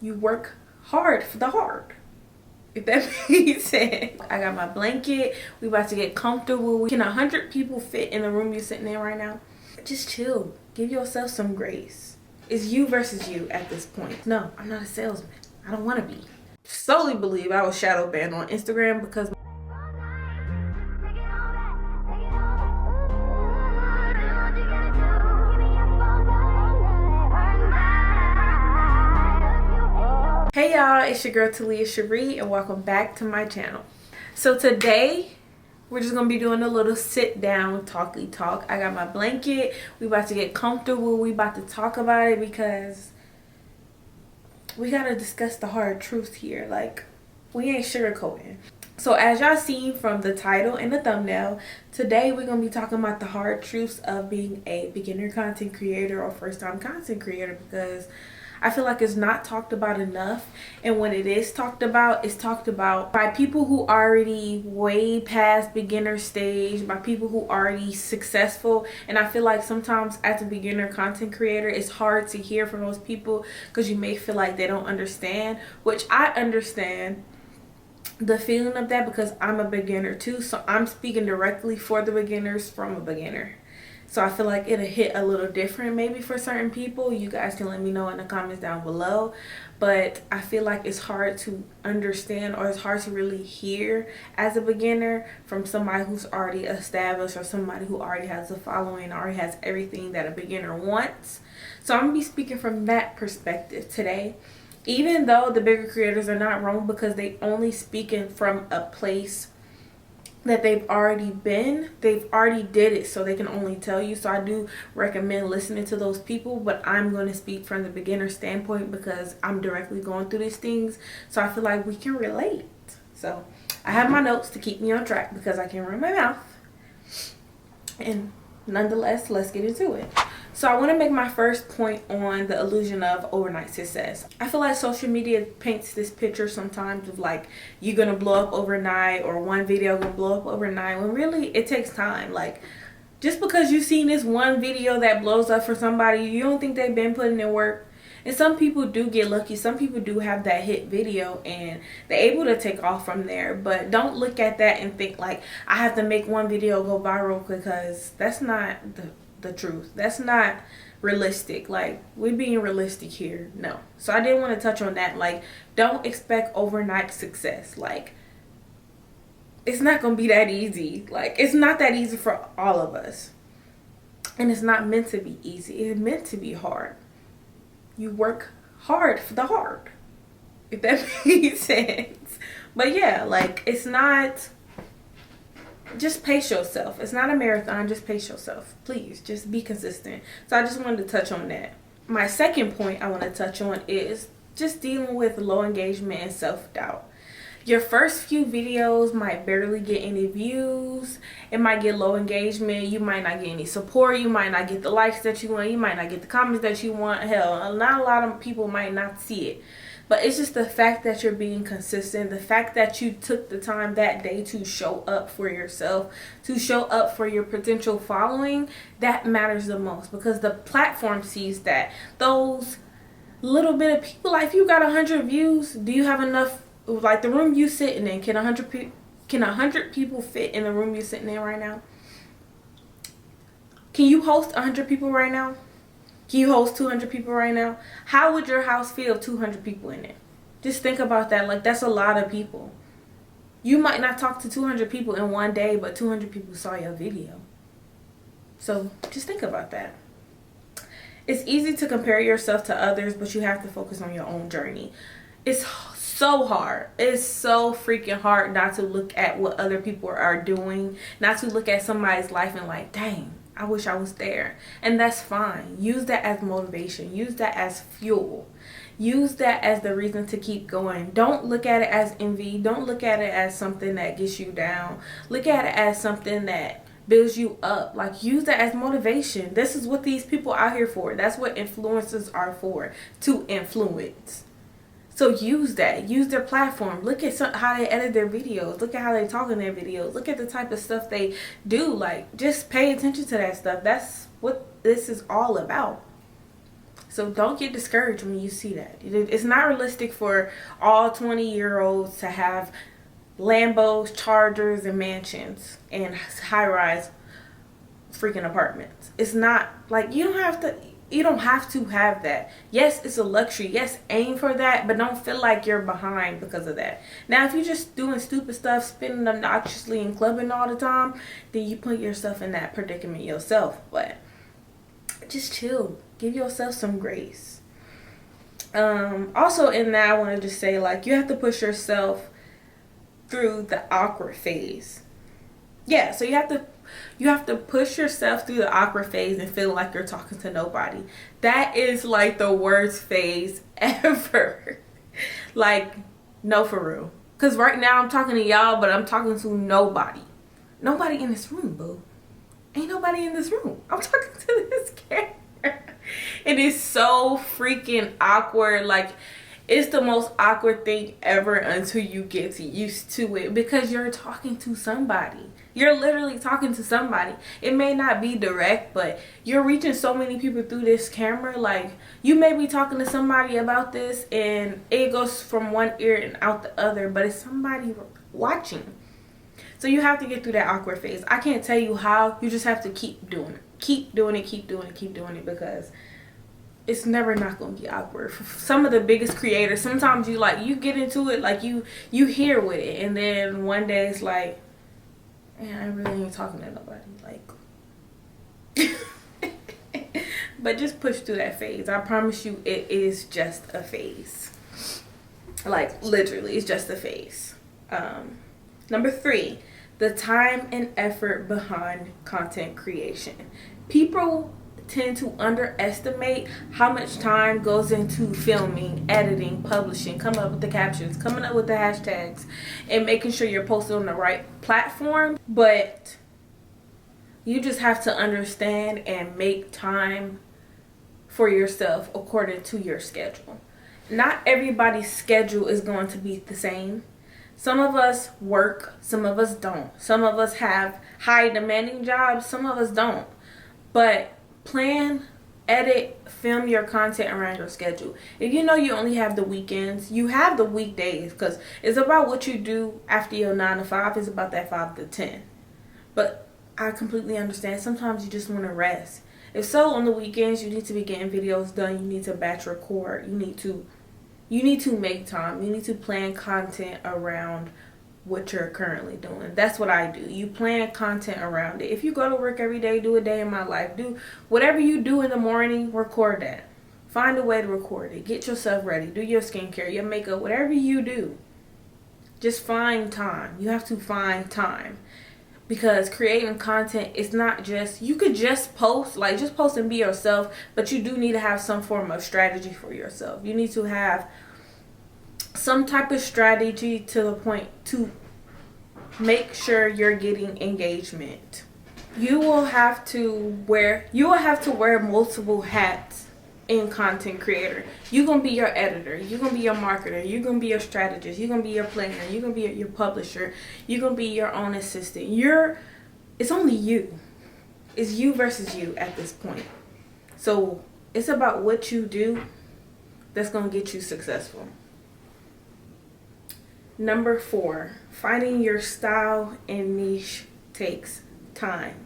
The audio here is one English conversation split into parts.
You work hard for the hard, if that makes sense. I got my blanket. We about to get comfortable. Can 100 people fit in the room you're sitting in right now? Just chill. Give yourself some grace. It's you versus you at this point. No, I'm not a salesman. I don't want to be. Solely believe I was shadow banned on Instagram because hey y'all, it's your girl Talia Cherie and welcome back to my channel. So today we're just gonna be doing a little sit down talky talk. I got my blanket. We about to get comfortable. We about to talk about it because we gotta discuss the hard truth here. Like, we ain't sugarcoating. So as y'all seen from the title and the thumbnail, today we're gonna be talking about the hard truths of being a beginner content creator or first time content creator, because I feel like it's not talked about enough, and when it is talked about, it's talked about by people who already way past beginner stage, by people who already successful. And I feel like sometimes as a beginner content creator, it's hard to hear from those people because you may feel like they don't understand, which I understand the feeling of that because I'm a beginner too. So I'm speaking directly for the beginners from a beginner. So I feel like it'll hit a little different maybe for certain people. You guys can let me know in the comments down below. But I feel like it's hard to understand, or it's hard to really hear as a beginner from somebody who's already established, or somebody who already has a following, already has everything that a beginner wants. So I'm going to be speaking from that perspective today. Even though the bigger creators are not wrong, because they only speaking from a place that they've already been, they've already did it, so they can only tell you. So I do recommend listening to those people, but I'm going to speak from the beginner standpoint because I'm directly going through these things, so I feel like we can relate. So I have my notes to keep me on track because I can't run my mouth, and nonetheless, let's get into it. So I want to make my first point on the illusion of overnight success. I feel like social media paints this picture sometimes of like you're gonna blow up overnight, or one video gonna blow up overnight, when really it takes time. Like, just because you've seen this one video that blows up for somebody, you don't think they've been putting in work. And some people do get lucky. Some people do have that hit video and they're able to take off from there. But don't look at that and think like, I have to make one video go viral, because that's not the truth. That's not realistic. Like, we're being realistic here. No. So I didn't want to touch on that. Like, don't expect overnight success. Like, it's not gonna be that easy. Like, it's not that easy for all of us, and it's not meant to be easy. It's meant to be hard. You work hard for the hard, if that makes sense. But yeah, like, it's not, just pace yourself. It's not a marathon. Just pace yourself. Please, just be consistent. So I just wanted to touch on that. My second point I want to touch on is just dealing with low engagement and self-doubt. Your first few videos might barely get any views. It might get low engagement. You might not get any support. You might not get the likes that you want. You might not get the comments that you want. Hell, not a lot of people might not see it. But it's just the fact that you're being consistent, the fact that you took the time that day to show up for yourself, to show up for your potential following, that matters the most, because the platform sees that. Those little bit of people, like, if you got 100 views, do you have enough? Like, the room you sitting in, can 100 people fit in the room you're sitting in right now? Can you host 100 people right now? Can you host 200 people right now? How would your house feel if 200 people in it? Just think about that. Like, that's a lot of people. You might not talk to 200 people in one day, but 200 people saw your video. So just think about that. It's easy to compare yourself to others, but you have to focus on your own journey. It's so hard. It's so freaking hard not to look at what other people are doing, not to look at somebody's life and like, dang, I wish I was there. And that's fine. Use that as motivation. Use that as fuel. Use that as the reason to keep going. Don't look at it as envy. Don't look at it as something that gets you down. Look at it as something that builds you up. Like, use that as motivation. This is what these people out here for. That's what influencers are for, to influence. So use that. Use their platform. Look at how they edit their videos. Look at how they talk in their videos. Look at the type of stuff they do. Like, just pay attention to that stuff. That's what this is all about. So don't get discouraged when you see that. It's not realistic for all 20-year-olds to have Lambos, Chargers, and mansions and high-rise freaking apartments. It's not like you don't have to have that. Yes, it's a luxury. Yes, aim for that, but don't feel like you're behind because of that. Now, if you're just doing stupid stuff, spending obnoxiously and clubbing all the time, then you put yourself in that predicament yourself. But just chill. Give yourself some grace. Also in that, I want to just say, like, you have to push yourself through the awkward phase. Yeah, so you have to push yourself through the awkward phase and feel like you're talking to nobody. That is like the worst phase ever. Like, no, for real. Because right now I'm talking to y'all, but I'm talking to nobody. Nobody in this room, boo. Ain't nobody in this room. I'm talking to this camera. It is so freaking awkward. Like, it's the most awkward thing ever until you get used to it, because you're talking to somebody. You're literally talking to somebody. It may not be direct, but you're reaching so many people through this camera. Like, you may be talking to somebody about this and it goes from one ear and out the other, but it's somebody watching. So you have to get through that awkward phase. I can't tell you how. You just have to keep doing it. Keep doing it, keep doing it, keep doing it, because it's never not going to be awkward. For some of the biggest creators, sometimes you get into it, like you hear with it, and then one day it's like, man, I really ain't talking to nobody. Like, but just push through that phase. I promise you, it is just a phase. Like, literally, it's just a phase. Number 3, the time and effort behind content creation. People tend to underestimate how much time goes into filming, editing, publishing, coming up with the captions, coming up with the hashtags, and making sure you're posted on the right platform. But you just have to understand and make time for yourself according to your schedule. Not everybody's schedule is going to be the same. Some of us work, some of us don't. Some of us have high demanding jobs, some of us don't. But plan, edit, film your content around your schedule. If you know you only have the weekends, you have the weekdays, because it's about what you do after your 9 to 5. It's about that 5 to 10. But I completely understand. Sometimes you just want to rest. If so, on the weekends, you need to be getting videos done. You need to batch record. You need to make time. You need to plan content around what you're currently doing. That's what I do. You plan content around it. If you go to work every day, do a day in my life. Do whatever you do in the morning, record that. Find a way to record it. Get yourself ready. Do your skincare, your makeup, whatever you do. Just find time. You have to find time. Because creating content is not just, you could just post, like just post and be yourself, but you do need to have some form of strategy for yourself. You need to have some type of strategy to the point to make sure you're getting engagement. You will have to wear multiple hats in content creator. You're gonna be your editor, you're gonna be your marketer, you're gonna be your strategist, you're gonna be your planner, you're gonna be your publisher, you're gonna be your own assistant. It's only you. It's you versus you at this point. So it's about what you do that's gonna get you successful. Number 4, finding your style and niche takes time.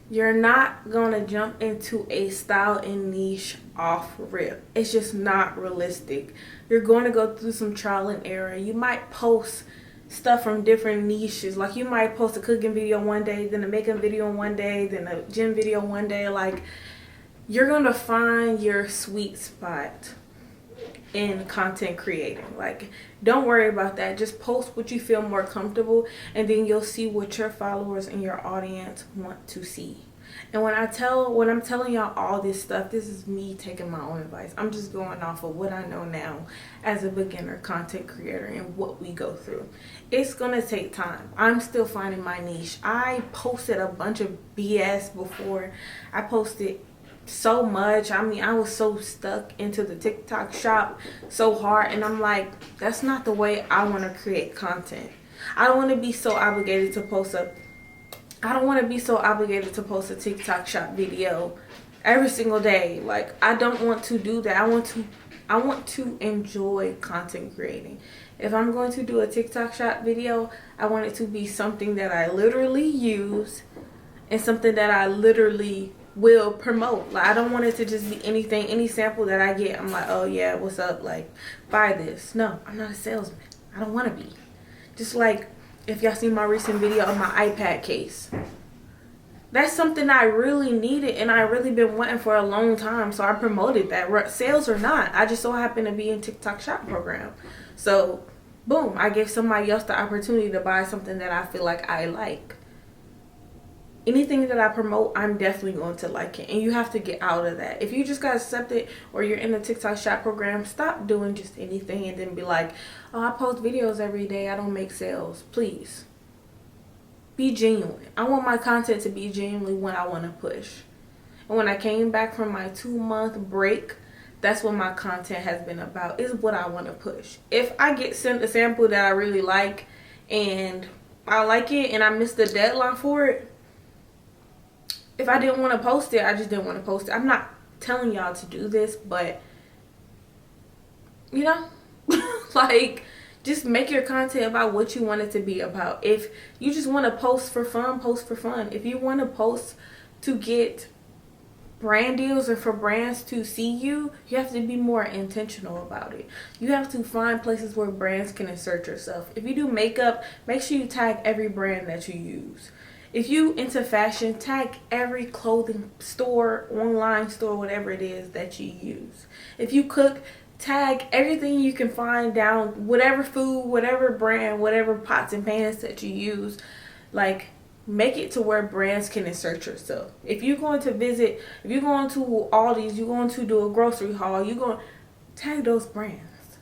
You're not gonna jump into a style and niche off rip. It's just not realistic. You're going to go through some trial and error. You might post stuff from different niches. Like, you might post a cooking video one day, then a makeup video one day, then a gym video one day. Like, you're gonna find your sweet spot in content creating. Like, don't worry about that. Just post what you feel more comfortable, and then you'll see what your followers and your audience want to see. And when I'm telling y'all all this stuff, this is me taking my own advice. I'm just going off of what I know now as a beginner content creator and what we go through. It's gonna take time. I'm still finding my niche. I posted a bunch of BS before. I posted so much. I mean, I was so stuck into the TikTok shop so hard, and I'm like, that's not the way I want to create content. I don't want to be so obligated to post a TikTok shop video every single day. Like, I don't want to do that. I want to enjoy content creating. If I'm going to do a TikTok shop video, I want it to be something that I literally use and something that I literally will promote. Like, I don't want it to just be anything, any sample that I get, I'm like, oh yeah, what's up, like, buy this. No, I'm not a salesman. I don't want to be. Just like if y'all seen my recent video of my iPad case, that's something I really needed and I really been wanting for a long time, so I promoted that, sales or not. I just so happened to be in TikTok shop program, so boom, I gave somebody else the opportunity to buy something that I feel like I like. Anything that I promote, I'm definitely going to like it. And you have to get out of that. If you just got accepted or you're in a TikTok shop program, stop doing just anything and then be like, oh, I post videos every day, I don't make sales. Please. Be genuine. I want my content to be genuinely what I want to push. And when I came back from my 2-month break, that's what my content has been about, is what I want to push. If I get sent a sample that I really like and I like it and I missed the deadline for it, if I didn't want to post it, I just didn't want to post it. I'm not telling y'all to do this, but, you know, like, just make your content about what you want it to be about. If you just want to post for fun, post for fun. If you want to post to get brand deals and for brands to see you, you have to be more intentional about it. You have to find places where brands can insert yourself. If you do makeup, make sure you tag every brand that you use. If you into fashion, tag every clothing store, online store, whatever it is that you use. If you cook, tag everything you can find down, whatever food, whatever brand, whatever pots and pans that you use. Like, make it to where brands can insert yourself. If you're going to visit, if you're going to Aldi's, you're going to do a grocery haul, you're going to tag those brands.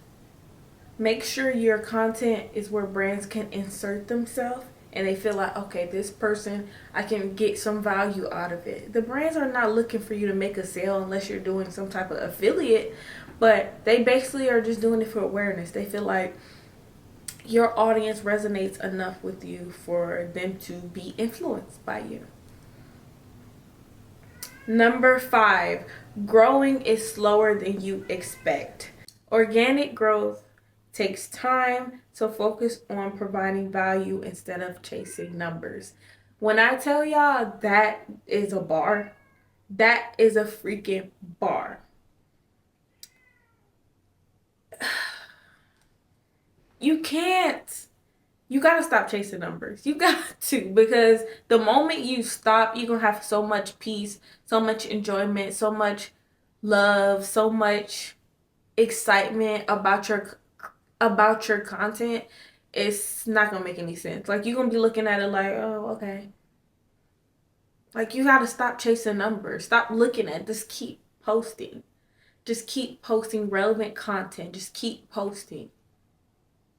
Make sure your content is where brands can insert themselves and they feel like, okay, this person, I can get some value out of it. The brands are not looking for you to make a sale unless you're doing some type of affiliate, but they basically are just doing it for awareness. They feel like your audience resonates enough with you for them to be influenced by you. Number 5, growing is slower than you expect. Organic growth takes time, so focus on providing value instead of chasing numbers. When I tell y'all that is a bar, that is a freaking bar. You can't. You got to stop chasing numbers. You got to, because the moment you stop, you're going to have so much peace, so much enjoyment, so much love, so much excitement about your content. It's not going to make any sense. Like, you're going to be looking at it like, oh, okay. Like, you got to stop chasing numbers. Stop looking at it. Just keep posting. Just keep posting relevant content. Just keep posting.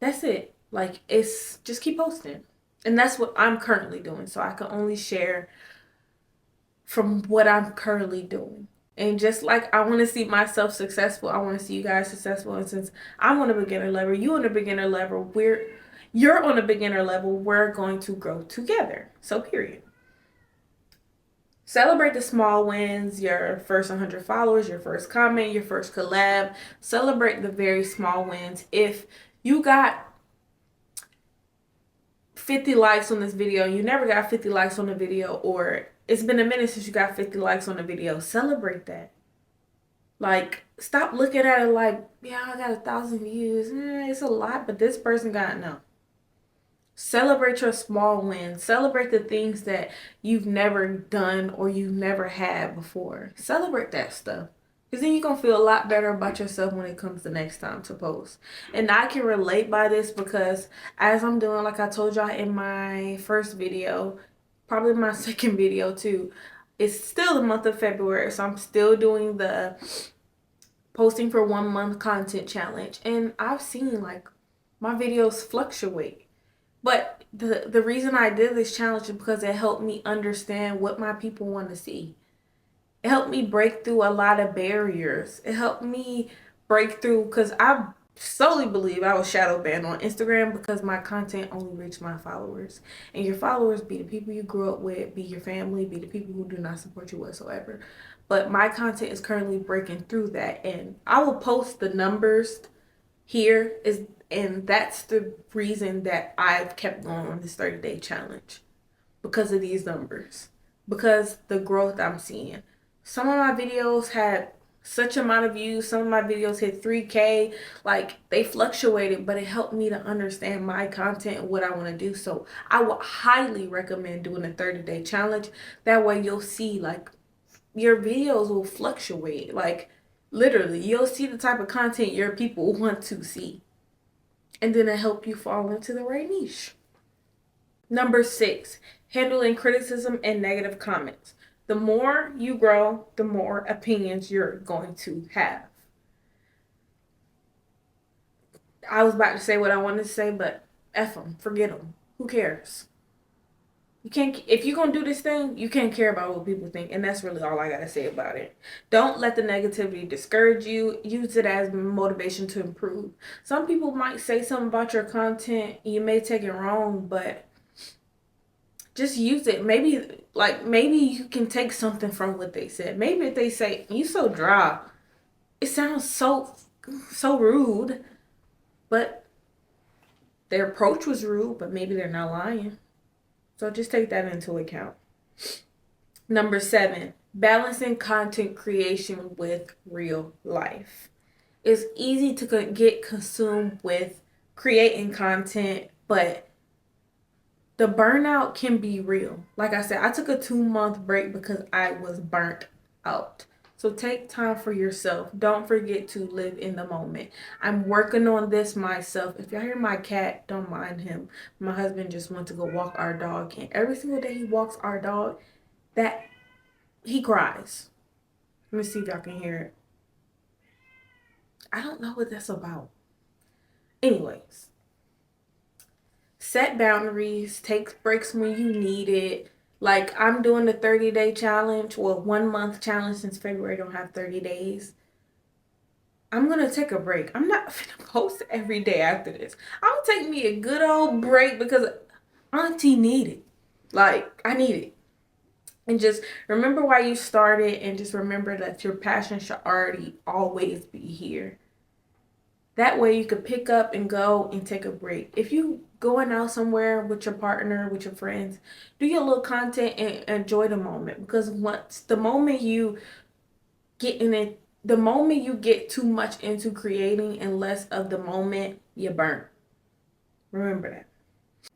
That's it. Like, it's just keep posting. And that's what I'm currently doing. So I can only share from what I'm currently doing. And just like I want to see myself successful, I want to see you guys successful. And since I'm on a beginner level, you on a beginner level, you're on a beginner level, we're going to grow together. So period. Celebrate the small wins, your first 100 followers, your first comment, your first collab. Celebrate the very small wins. If you got 50 likes on this video, you never got 50 likes on the video, or it's been a minute since you got 50 likes on the video, celebrate that. Like, stop looking at it like, yeah, I got 1,000 views. It's a lot, but this person got no. Celebrate your small wins. Celebrate the things that you've never done or you've never had before. Celebrate that stuff. Because then you're going to feel a lot better about yourself when it comes the next time to post. And I can relate by this because as I'm doing, like I told y'all in my first video, probably my second video too, it's still the month of February. So I'm still doing the posting for 1 month content challenge. And I've seen like my videos fluctuate. But the reason I did this challenge is because it helped me understand what my people want to see. It helped me break through a lot of barriers. It helped me break through, because I solely believe I was shadow banned on Instagram because my content only reached my followers. And your followers be the people you grew up with, be your family, be the people who do not support you whatsoever. but my content is currently breaking through that. And I will post the numbers here is, and that's the reason that I've kept going on this 30-day challenge, because of these numbers, because the growth I'm seeing. Some of my videos had such amount of views, some of my videos hit 3K, like they fluctuated, but it helped me to understand my content and what I want to do. So I would highly recommend doing a 30-day challenge. That way you'll see, like, your videos will fluctuate. Like, literally, you'll see the type of content your people want to see. And then it'll help you fall into the right niche. Number 6, handling criticism and negative comments. The more you grow, the more opinions you're going to have. I was about to say what I wanted to say, but F them, forget them. Who cares? You can't, if you're gonna do this thing, you can't care about what people think, and that's really all I gotta say about it. Don't let the negativity discourage you. Use it as motivation to improve. Some people might say something about your content, you may take it wrong, but just use it. Maybe you can take something from what they said. Maybe if they say, "You so dry," it sounds so rude, but their approach was rude, but maybe they're not lying. So just take that into account. Number 7, balancing content creation with real life. It's easy to get consumed with creating content, but the burnout can be real. Like I said, I took a 2-month break because I was burnt out. So take time for yourself. Don't forget to live in the moment. I'm working on this myself. If y'all hear my cat, don't mind him. My husband just went to go walk our dog. And every single day he walks our dog, that he cries. Let me see if y'all can hear it. I don't know what that's about. Anyways, set boundaries, take breaks when you need it. Like, I'm doing the 30-day challenge, well, 1-month challenge, since February don't have 30 days. I'm going to take a break. I'm not going to post every day after this. I'll take me a good old break because Auntie need it. Like, I need it. And just remember why you started, and just remember that your passion should already always be here. That way you could pick up and go and take a break. If you going out somewhere with your partner, with your friends, do your little content and enjoy the moment. Because once the moment you get in it, the moment you get too much into creating and less of the moment, you burn. Remember that.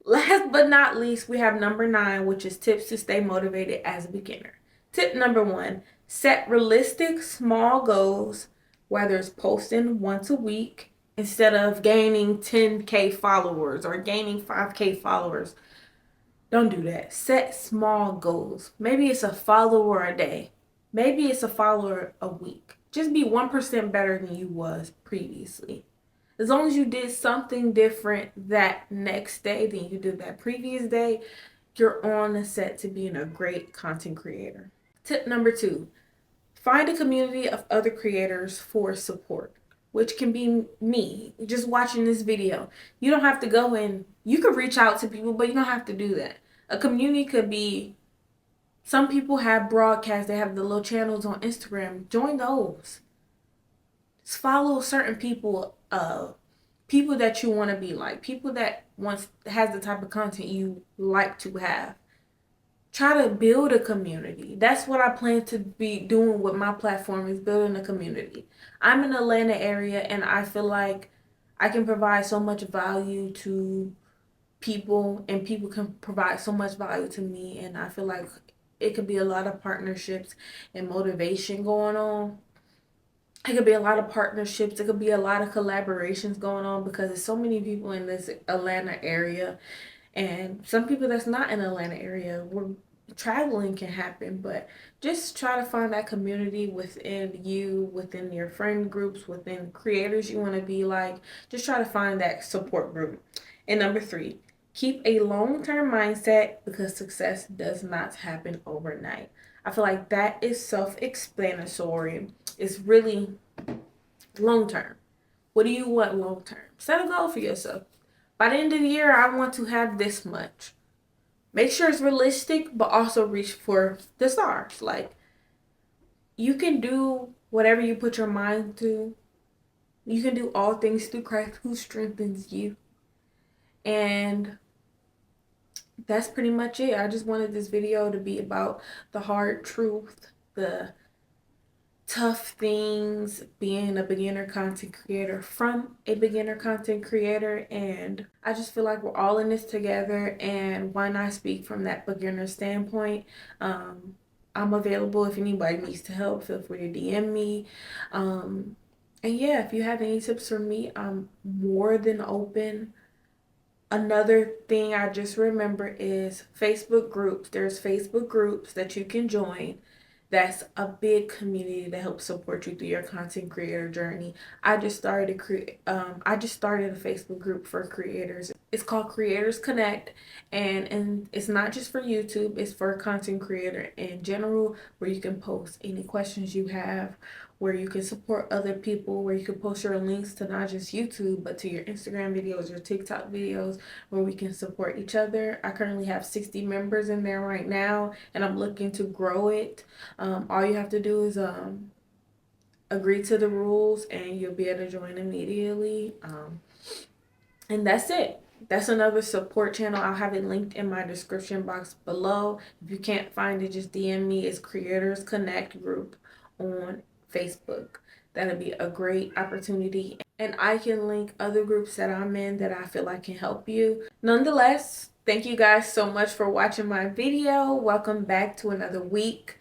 Last but not least, we have number 9, which is tips to stay motivated as a beginner. Tip number 1, set realistic small goals, whether it's posting once a week instead of gaining 10K followers or gaining 5K followers. Don't do that. Set small goals. Maybe it's a follower a day. Maybe it's a follower a week. Just be 1% better than you was previously. As long as you did something different that next day than you did that previous day, you're on the set to being a great content creator. Tip number 2, find a community of other creators for support, which can be me, just watching this video. You don't have to go in, you could reach out to people, but you don't have to do that. A community could be, some people have broadcasts, they have the little channels on Instagram. Join those. Just follow certain people, people that you want to be like, people that has the type of content you like to have. Try to build a community. That's what I plan to be doing with my platform, is building a community. I'm in the Atlanta area, and I feel like I can provide so much value to people, and people can provide so much value to me, and I feel like it could be a lot of partnerships and motivation going on. It could be a lot of partnerships. It could be a lot of collaborations going on, because there's so many people in this Atlanta area, and some people that's not in the Atlanta area where traveling can happen. But just try to find that community within you, within your friend groups, within creators you want to be like. Just try to find that support group. And number 3, keep a long-term mindset, because success does not happen overnight. I feel like that is self-explanatory. It's really long-term. What do you want long-term? Set a goal for yourself. By the end of the year, I want to have this much. Make sure it's realistic, but also reach for the stars. Like, you can do whatever you put your mind to. You can do all things through Christ who strengthens you. And that's pretty much it. I just wanted this video to be about the hard truth, the tough things, being a beginner content creator from a beginner content creator. And I just feel like we're all in this together, and why not speak from that beginner standpoint. I'm available if anybody needs to help. Feel free to DM me. And yeah, if you have any tips for me, I'm more than open. Another thing I just remember is Facebook groups. There's Facebook groups that you can join. That's a big community to help support you through your content creator journey. I just started a Facebook group for creators. It's called Creators Connect, and it's not just for YouTube. It's for content creator in general, where you can post any questions you have, where you can support other people, where you can post your links to not just YouTube, but to your Instagram videos, your TikTok videos, where we can support each other. I currently have 60 members in there right now, and I'm looking to grow it. All you have to do is agree to the rules, and you'll be able to join immediately. And that's it. That's another support channel. I'll have it linked in my description box below. If you can't find it, just DM me. It's Creators Connect group on Facebook. That'll be a great opportunity. And I can link other groups that I'm in that I feel like can help you. Nonetheless, thank you guys so much for watching my video. Welcome back to another week.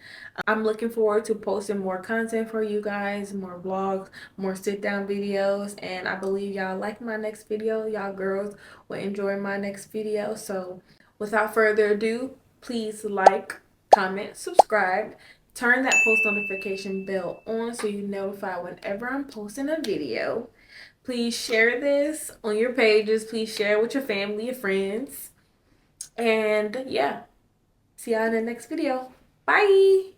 I'm looking forward to posting more content for you guys, more vlogs, more sit down videos, and I believe y'all like my next video. Y'all girls will enjoy my next video. So without further ado, please like, comment, subscribe, turn that post notification bell on so you're notified whenever I'm posting a video. Please share this on your pages. Please share with your family, your friends. And yeah, see y'all in the next video. Bye.